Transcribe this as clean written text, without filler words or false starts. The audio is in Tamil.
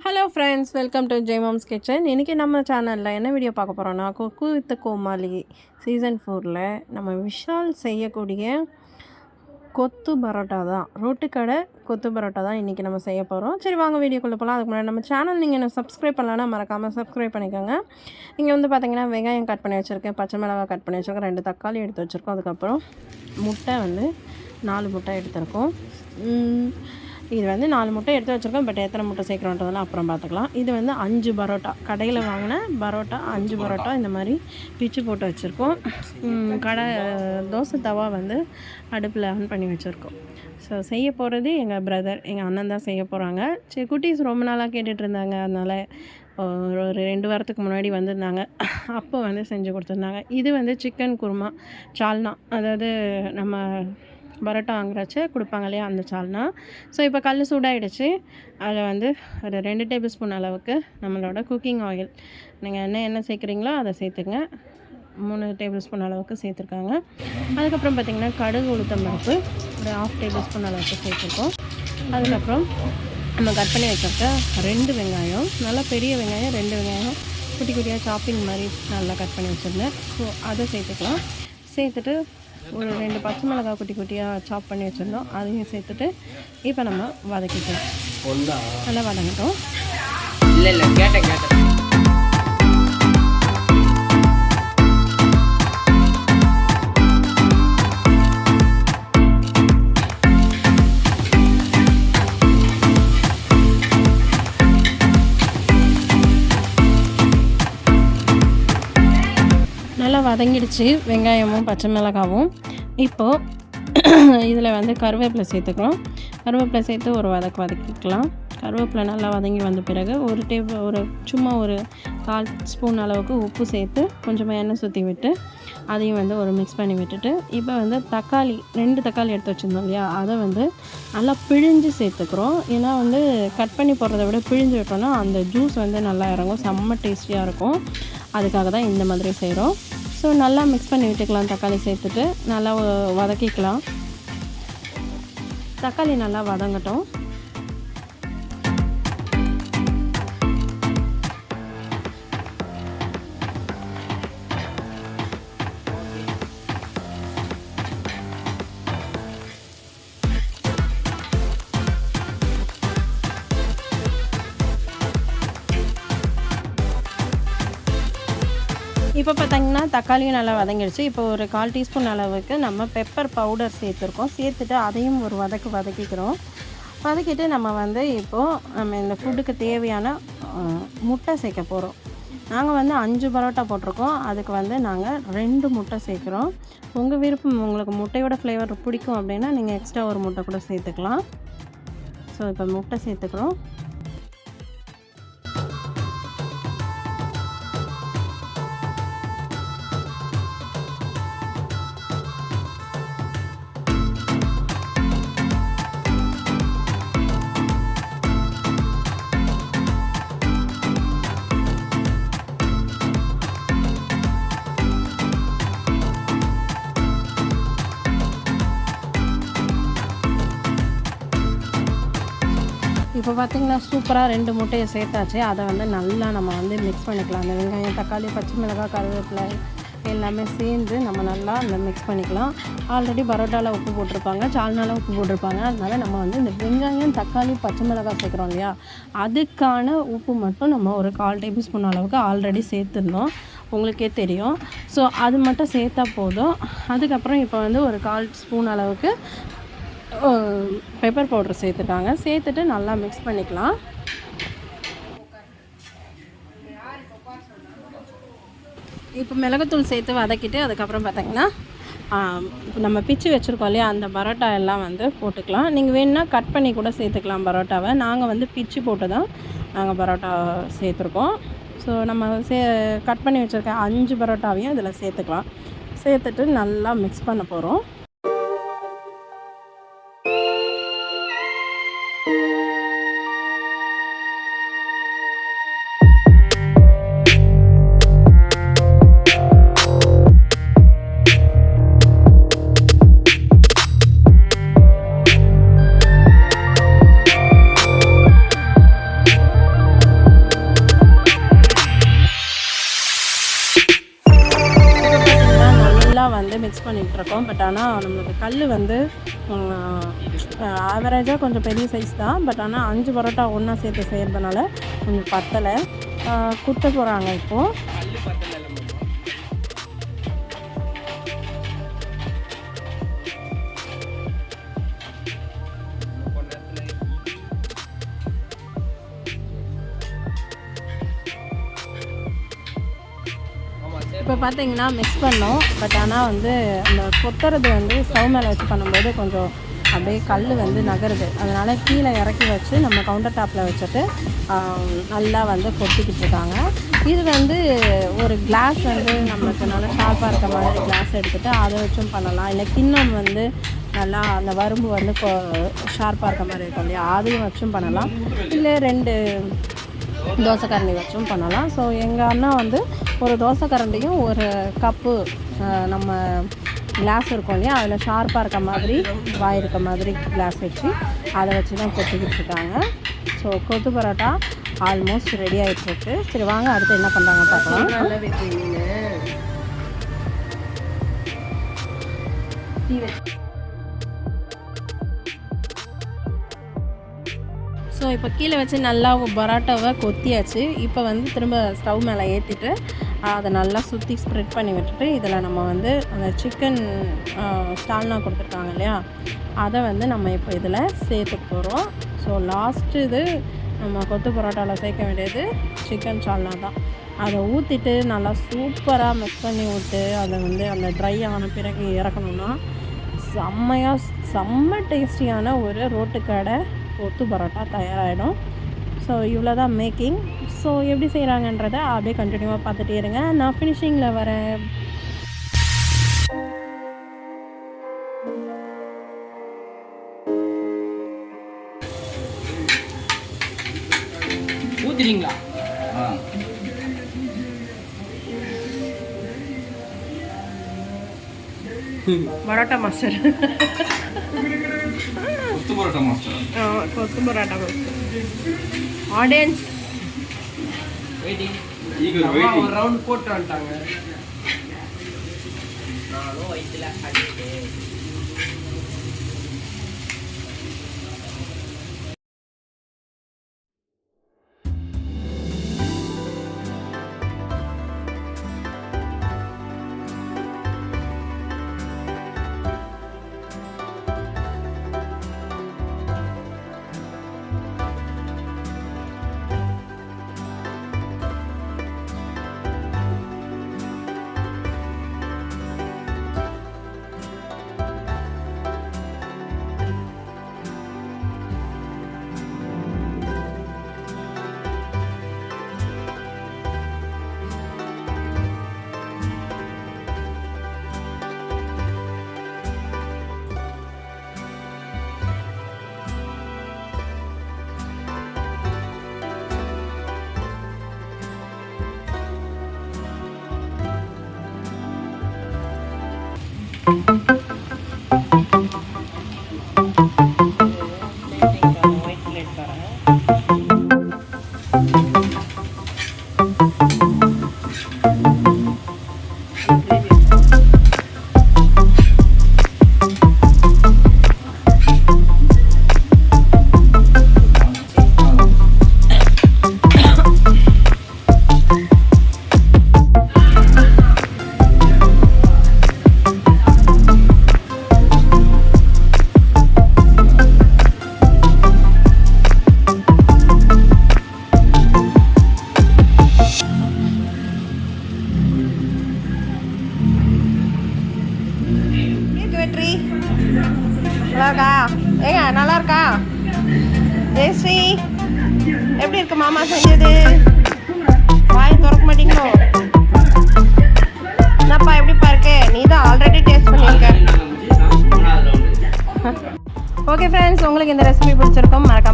Hello friends, welcome to Jai moms kitchen. இன்றைக்கி நம்ம சேனலில் என்ன வீடியோ பார்க்க போகிறோன்னா, குக்கு வித் கோமாளி சீசன் 4ல் நம்ம விஷால் செய்யக்கூடிய கொத்து பரோட்டா தான், ரோட்டுக்கடை கொத்து பரோட்டா தான் இன்றைக்கி நம்ம செய்ய போகிறோம். சரி வாங்க வீடியோக்குள்ளே போகலாம். அதுக்கு முன்னாடி நம்ம சேனல் நீங்கள் என்ன சப்ஸ்கிரைப் பண்ணலான்னா மறக்காமல் சப்ஸ்கிரைப் பண்ணிக்கோங்க. இங்கே வந்து பார்த்திங்கன்னா வெங்காயம் கட் பண்ணி வச்சுருக்கேன், பச்சை மிளகாய் கட் பண்ணி வச்சுருக்கேன், 2 தக்காளி எடுத்து வச்சுருக்கோம். அதுக்கப்புறம் முட்டை வந்து 4 முட்டை எடுத்துருக்கோம். இது வந்து 4 முட்டை எடுத்து வச்சுருக்கோம். பட் எத்தனை முட்டை சேர்க்குறோன்றதெல்லாம் அப்புறம் பார்த்துக்கலாம். இது வந்து 5 பரோட்டா, கடையில் வாங்கின பரோட்டா 5 பரோட்டா இந்த மாதிரி பிச்சு போட்டு வச்சுருக்கோம். தோசை தவா வந்து அடுப்பில் ஆன் பண்ணி வச்சுருக்கோம். ஸோ செய்ய போகிறது எங்கள் பிரதர், எங்கள் அண்ணன் தான் செய்ய போகிறாங்க. சரி, குட்டீஸ் ரொம்ப நாளாக கேட்டுட்டு இருந்தாங்க. அதனால் ஒரு 2 வாரத்துக்கு முன்னாடி வந்திருந்தாங்க. அப்போ வந்து செஞ்சு கொடுத்துருந்தாங்க. இது வந்து சிக்கன் குருமா சால்னா, அதாவது நம்ம பரோட்டா வாங்குறச்ச கொடுப்பாங்க இல்லையா, அந்த சால்னா. ஸோ இப்போ கல் சூடாகிடுச்சு. அதில் வந்து ஒரு 2 டேபிள் ஸ்பூன் அளவுக்கு நம்மளோட குக்கிங் ஆயில், நீங்கள் என்ன சேர்க்குறீங்களோ அதை சேர்த்துங்க. 3 டேபிள் ஸ்பூன் அளவுக்கு சேர்த்துருக்காங்க. அதுக்கப்புறம் பார்த்திங்கன்னா கடுகு உளுத்தம் பருப்பு ஒரு 1/2 டேபிள் ஸ்பூன் அளவுக்கு சேர்த்துருக்கோம். அதுக்கப்புறம் நம்ம கட் பண்ணி வச்சுருக்க 2 வெங்காயம், நல்லா பெரிய வெங்காயம் 2 வெங்காயம் குட்டி குட்டியாக சாப்பிங் மாதிரி நல்லா கட் பண்ணி வச்சுருந்தேன். ஸோ அதை சேர்த்துக்கலாம். சேர்த்துட்டு ஒரு 2 பச்சை மிளகாய் குட்டி குட்டியாக சாப் பண்ணி வச்சுருந்தோம், அதையும் சேர்த்துட்டு இப்போ நம்ம வதக்கிக்கலாம். நல்லா வதங்கட்டும். இல்லை கேட்டேன். நல்லா வதங்கிடுச்சு வெங்காயமும் பச்சை மிளகாவும். இப்போது இதில் வந்து கருவேப்பிலை சேர்த்துக்கிறோம். கருவேப்பிலை சேர்த்து ஒரு வதக்கிக்கலாம். கருவேப்பிலை நல்லா வதங்கி வந்த பிறகு சும்மா ஒரு 1/4 ஸ்பூன் அளவுக்கு உப்பு சேர்த்து கொஞ்சமாக எண்ணெய் சுற்றி விட்டு அதையும் வந்து ஒரு மிக்ஸ் பண்ணி விட்டுட்டு, இப்போ வந்து 2 தக்காளி எடுத்து வச்சுருந்தோம் இல்லையா, அதை வந்து நல்லா பிழிஞ்சு சேர்த்துக்கிறோம். ஏன்னா வந்து கட் பண்ணி போடுறத விட பிழிஞ்சு விட்டோன்னா அந்த ஜூஸ் வந்து நல்லா இறங்கும், செம்ம டேஸ்டியாக இருக்கும். அதுக்காக தான் இந்த மாதிரி செய்கிறோம். ஸோ நல்லா மிக்ஸ் பண்ணி விட்டுக்கலாம். தக்காளி சேர்த்துட்டு நல்லா வதக்கிக்கலாம். தக்காளி நல்லா வதங்கட்டும். இப்போ பார்த்திங்கன்னா தக்காளியும் நல்லா வதங்கிடுச்சு. இப்போ ஒரு 1/4 டீஸ்பூன் அளவுக்கு நம்ம பெப்பர் பவுடர் சேர்த்துருக்கோம். சேர்த்துட்டு அதையும் ஒரு வதக்கிக்கிறோம். வதக்கிட்டு நம்ம வந்து இப்போது நம்ம இந்த ஃபுட்டுக்கு தேவையான முட்டை சேர்க்க போகிறோம். நாங்கள் வந்து 5 பரோட்டா போட்டிருக்கோம். அதுக்கு வந்து நாங்கள் 2 முட்டை சேர்க்குறோம். உங்கள் விருப்பம், உங்களுக்கு முட்டையோட ஃப்ளேவர் பிடிக்கும் அப்படின்னா நீங்கள் எக்ஸ்ட்ரா ஒரு முட்டை கூட சேர்த்துக்கலாம். ஸோ இப்போ முட்டை சேர்த்துக்கிறோம். இப்போ பார்த்திங்கன்னா சூப்பராக 2 முட்டையை சேர்த்தாச்சு. அதை வந்து நல்லா நம்ம வந்து மிக்ஸ் பண்ணிக்கலாம். அந்த வெங்காயம், தக்காளி, பச்சை மிளகாய், கருவேப்பிலை எல்லாமே சேர்ந்து நம்ம நல்லா அந்த மிக்ஸ் பண்ணிக்கலாம். ஆல்ரெடி பரோட்டாவில் உப்பு போட்டிருப்பாங்க, சால்னாவில் உப்பு போட்டிருப்பாங்க. அதனால் நம்ம வந்து இந்த வெங்காயம், தக்காளி, பச்சை மிளகாய் சேர்க்குறோம் இல்லையா, அதுக்கான உப்பு மட்டும் நம்ம ஒரு 1/4 டேபிள் ஸ்பூன் அளவுக்கு ஆல்ரெடி சேர்த்துருந்தோம், உங்களுக்கே தெரியும். ஸோ அது மட்டும் சேர்த்தா போதும். அதுக்கப்புறம் இப்போ வந்து ஒரு 1/4 ஸ்பூன் அளவுக்கு பெப்பர் பவுடர் சேர்த்துட்டாங்க. சேர்த்துட்டு நல்லா மிக்ஸ் பண்ணிக்கலாம். இப்போ மிளகுத்தூள் சேர்த்து வதக்கிட்டு அதுக்கப்புறம் பார்த்திங்கன்னா நம்ம பிச்சு வச்சுருக்கோம் இல்லையா, அந்த பரோட்டா எல்லாம் வந்து போட்டுக்கலாம். நீங்கள் வேணும்னா கட் பண்ணி கூட சேர்த்துக்கலாம் பரோட்டாவை. நாங்கள் வந்து பிச்சு போட்டு தான் நாங்கள் பரோட்டா சேர்த்துருக்கோம். ஸோ நம்ம கட் பண்ணி வச்சுருக்க 5 பரோட்டாவையும் இதில் சேர்த்துக்கலாம். சேர்த்துட்டு நல்லா மிக்ஸ் பண்ண போகிறோம். மிக்ஸ் பண்ணிகிட்ருக்கோம். பட் ஆனால் நம்மளுக்கு கல் வந்து ஆவரேஜாக கொஞ்சம் பெரிய சைஸ் தான். பட் ஆனால் 5 பரோட்டா ஒன்றா சேர்த்து செய்கிறதுனால கொஞ்சம் பத்தலை. குத்த போகிறாங்க இப்போது. இப்போ பார்த்தீங்கன்னா மிக்ஸ் பண்ணோம். பட் ஆனால் வந்து அந்த கொத்துறது வந்து ஸ்டவ் மேலே வச்சு பண்ணும்போது கொஞ்சம் அப்படியே கல் வந்து நகருது. அதனால் கீழே இறக்கி வச்சு நம்ம கவுண்டர் டாப்பில் வச்சுட்டு நல்லா வந்து கொத்திக்கிட்டு இருக்காங்க. இது வந்து ஒரு கிளாஸ் வந்து நம்மளுக்கு நல்லா ஷார்ப்பாக இருக்க மாதிரி கிளாஸ் எடுத்துகிட்டு அதை வச்சும் பண்ணலாம். இல்லை கிண்ணம் வந்து நல்லா அந்த வரம்பு வந்து ஷார்ப்பாக இருக்க மாதிரி இருக்கும் இல்லையா, அதையும் வச்சும் பண்ணலாம். இல்லை 2 தோசைக்கரண்டி வச்சும் பண்ணலாம். ஸோ எங்கள் அண்ணா வந்து ஒரு தோசைக்கரண்டியும் ஒரு கப்பு நம்ம கிளாஸ் இருக்கும் இல்லையா, அதில் ஷார்ப்பாக இருக்க மாதிரி வாய் இருக்க மாதிரி கிளாஸ் வச்சு அதை வச்சு தான் கொத்திக்கிட்டு இருக்காங்க. ஸோ கொத்து பரோட்டா ஆல்மோஸ்ட் ரெடி ஆகிட்டுருக்கு. சரி வாங்க அடுத்து என்ன பண்ணுறாங்க பார்க்கலாம். ஸோ இப்போ கீழே வச்சு நல்லா பரோட்டாவை கொத்தியாச்சு. இப்போ வந்து திரும்ப ஸ்டவ் மேலே ஏற்றிட்டு அதை நல்லா சுற்றி ஸ்ப்ரெட் பண்ணி விட்டுட்டு இதில் நம்ம வந்து அந்த சிக்கன் ஸ்டால்னா கொடுத்துருக்காங்க இல்லையா, அதை வந்து நம்ம இப்போ இதில் சேர்த்து போகிறோம். ஸோ லாஸ்ட்டு இது நம்ம கொத்து பரோட்டாவில் சேர்க்க வேண்டியது சிக்கன் சால்னா தான். அதை ஊற்றிட்டு நல்லா சூப்பராக மிக்ஸ் பண்ணி விட்டு அதை வந்து அந்த ட்ரை ஆன பிறகு இறக்கணுன்னா செம்ம டேஸ்டியான ஒரு ரோட்டுக்கடை கொத்து பரோட்டா தயாராகிடும். ஸோ இவ்வளோ தான் மேக்கிங். ஸோ எப்படி செய்கிறாங்கன்றதை அப்படியே கண்டினியூவாக பார்த்துட்டே இருங்க. நான் ஃபினிஷிங்கில் வரேன். ஊத்துறீங்களா? பரோட்டா மாஸ்டர். கொத்து பரோட்டா மாஸ்டர். கொத்து parotta master. Audience waiting. Waiting. ஒரு ரவுண்ட் போட்டு வந்துட்டாங்க. நானும் வயிற்றுல அடிச்சு ஒயிட் பிளேட் தரேன். நல்லாக்கா? ஏங்க நல்லா இருக்கா? ஜெயஸ்ரீ எப்படி இருக்கு மாமா செஞ்சது? வாய் திறக்க மாட்டீங்களோ? என்னப்பா எப்படிப்பா இருக்கு? நீ தான் ஆல்ரெடி டேஸ்ட் பண்ணியிருக்க. ஓகே ஃப்ரெண்ட்ஸ், உங்களுக்கு இந்த ரெசிபி பிடிச்சிருக்கோம். மறக்காம